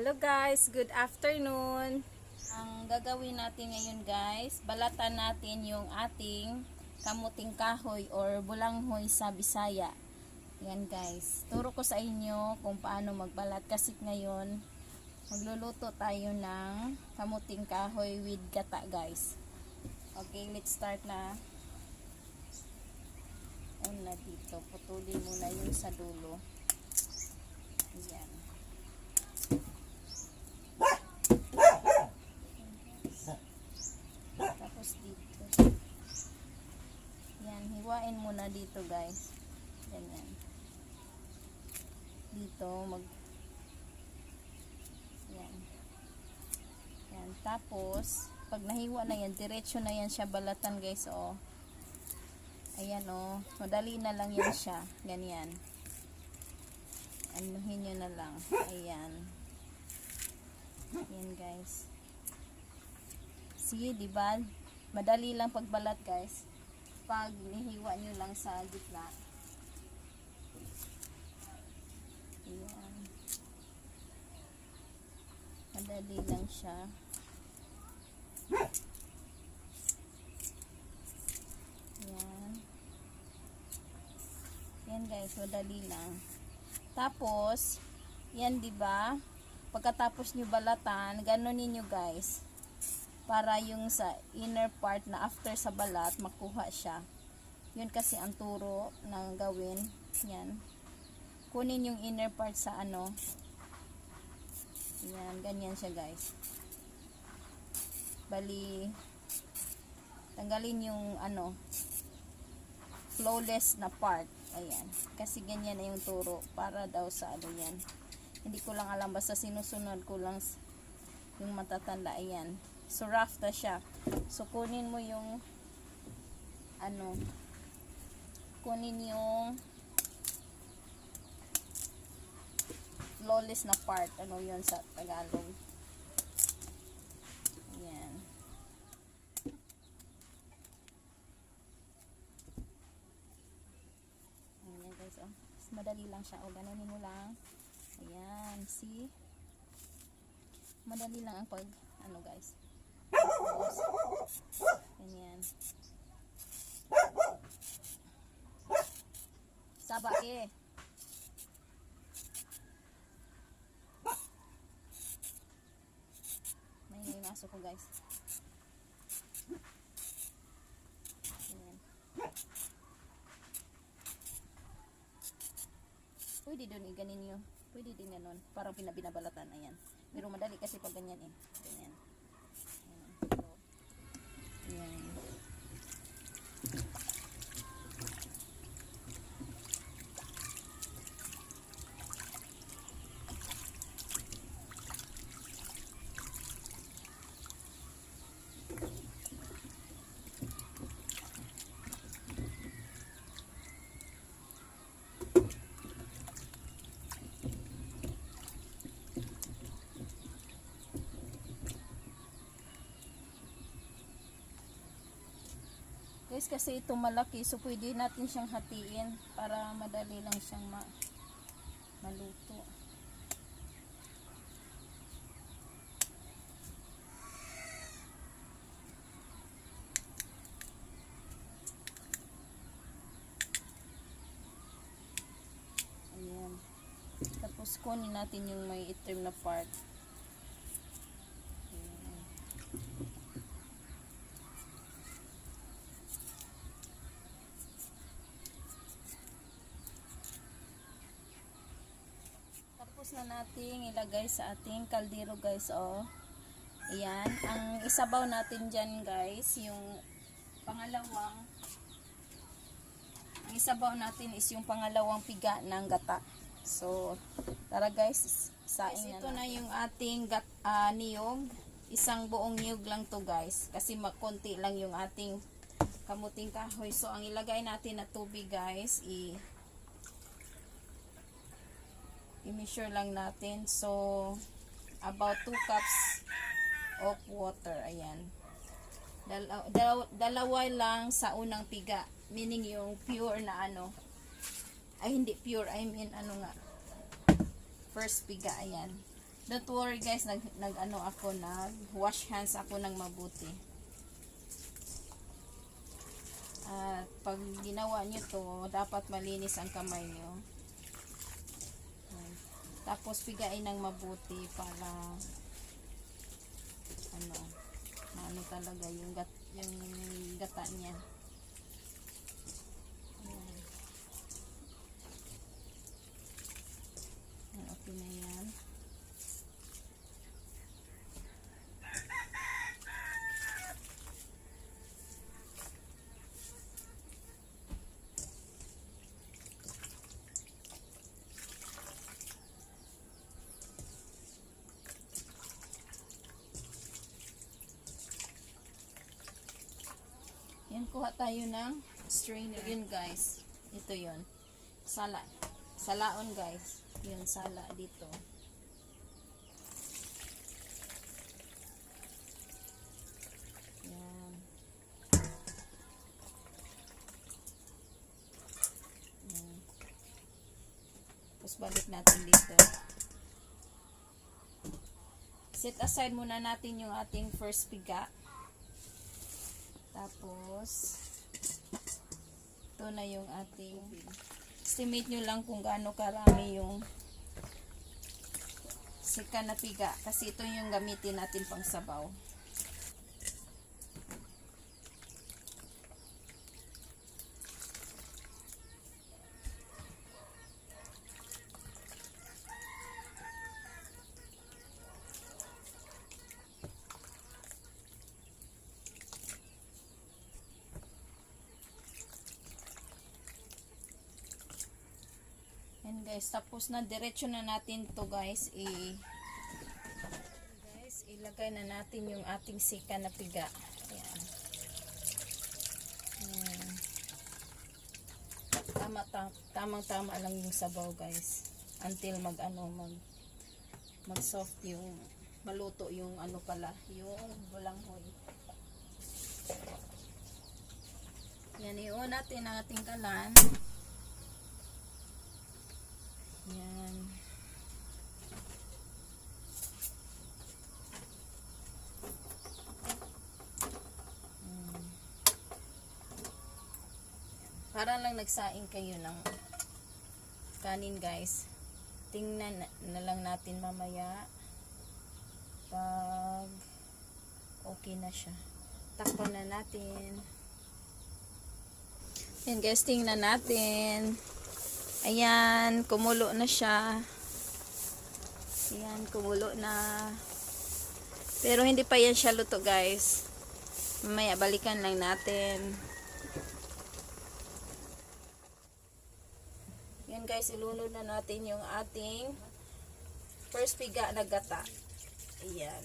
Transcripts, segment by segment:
Hello guys, good afternoon. Ang gagawin natin ngayon guys, balatan natin yung ating kamuting kahoy or bulanghoy sa Bisaya. Yan guys, turo ko sa inyo kung paano magbalat kasi ngayon magluluto tayo ng kamuting kahoy with gata guys. Okay, let's start na. Una dito, putulin muna yung sa dulo. Yan. Tapos dito. Yan, hiwain muna dito guys. Ganyan. Dito yan. Yan, tapos pag nahiwa na yan, diretso na yan siya balatan guys, oh. Ayan, oh. Madali na lang yan siya. Ganyan. Anuhin nyo na lang. Ayan. Ayan guys. See, diba? Madali lang pagbalat guys. Pag nihiwa nyo lang sa gitna. Ayan. Madali lang siya. Ayan. Ayan guys, madali lang. Tapos, yan diba? Pagkatapos nyo balatan, ganunin nyo guys. Para yung sa inner part na after sa balat, makuha siya. Yun kasi ang turo na gawin. Yan. Kunin yung inner part sa ano. Yan, ganyan siya guys. Bali, tanggalin yung ano, flawless na part. Ayan. Kasi ganyan na yung turo. Para daw sa ano yan. Hindi ko lang alam. Basta sinusunod ko lang yung matatanda. Ayan. So, rough na siya. So, kunin mo yung ano. Kunin yung flawless na part. Ano yun sa Tagalog. Ayan. Madali lang siya. O, ganonin mo lang. Ayan. See? Madali lang ang pag, ano guys. Ganyan. Saba eh. May maso ko guys. Ganyan. Pwede doon i-ganin nyo. Pwede din ganun. Parang pinabinabalatan. Ayan. Pero madali kasi pag ganyan eh. Ganyan. Ayan. Ayan. Guys, kasi ito malaki, so pwede natin siyang hatiin para madali lang siyang maluto. Ayan. Tapos kunin natin yung may itim na part. Na natin ilagay sa ating kaldero guys, oh. Ayan, ang isabaw natin dyan guys, yung pangalawang, ang isabaw natin is yung pangalawang piga ng gata. So, tara guys, saing na. Ito na yung ating niyog. Isang buong niyog lang to guys, kasi makunti lang yung ating kamuting kahoy. So, ang ilagay natin na tubig guys, i-measure lang natin. So, about 2 cups of water. Ayan. Dalawa lang sa unang piga. Meaning yung pure na ano. Ay, hindi pure. I mean, ano nga. First piga. Ayan. Don't worry guys, nag-wash hands ako ng mabuti. At pag ginawa nyo to, dapat malinis ang kamay nyo. Tapos pigain ng mabuti para ano talaga yung gata niya. Okay na yan. Yan, kuha tayo ng strainer. Yun guys, ito yun. Salaon guys. Yun, sala dito. Yan. Yan. Tapos balik natin dito. Set aside muna natin yung ating first piga. Tapos, ito na yung ating, estimate nyo lang kung gaano karami yung sika na piga. Kasi ito yung gamitin natin pang sabaw. Guys, tapos na diretso na natin to guys, ilagay na natin yung ating sika na piga. Ayan. Tamang-tama lang yung sabaw guys, until mag soft yung maluto yung yung bulanghoy. Yan, iuun natin ang ating kalan. Yan. Para lang nagsaing kayo ng kanin guys. Tingnan na lang natin mamaya pag okay na siya. Takpan na natin. Yan guys, tingnan natin. Ayan, kumulo na siya. Ayan, kumulo na. Pero hindi pa yan siya luto guys. Mamaya balikan lang natin. Yan guys, ilunod na natin yung ating first piga na gata. Ayan.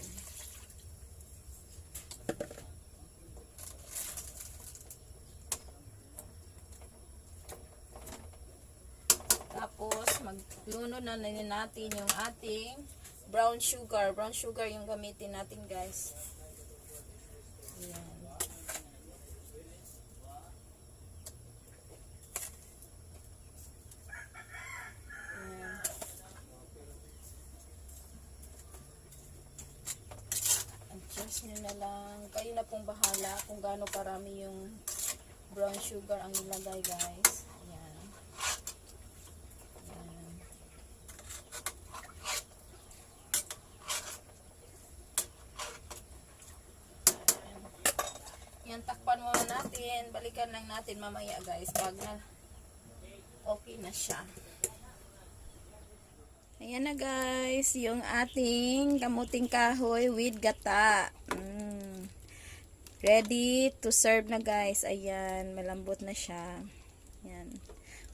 Tapos, maglunod na natin yung ating brown sugar. Brown sugar yung gamitin natin guys. Ayan. Ayan. Adjust nyo na lang. Kayo na pong bahala kung gaano karami yung brown sugar ang nilagay guys. Yan, takpan muna natin. Balikan lang natin mamaya guys pag na okay na siya. Ayan na guys, yung ating kamuting kahoy with gata. Ready to serve na guys. Ayan, malambot na siya. Ayan.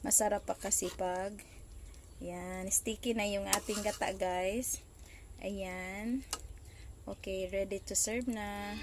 Masarap pa kasi pag ayan, sticky na yung ating gata guys. Ayan. Okay, ready to serve na.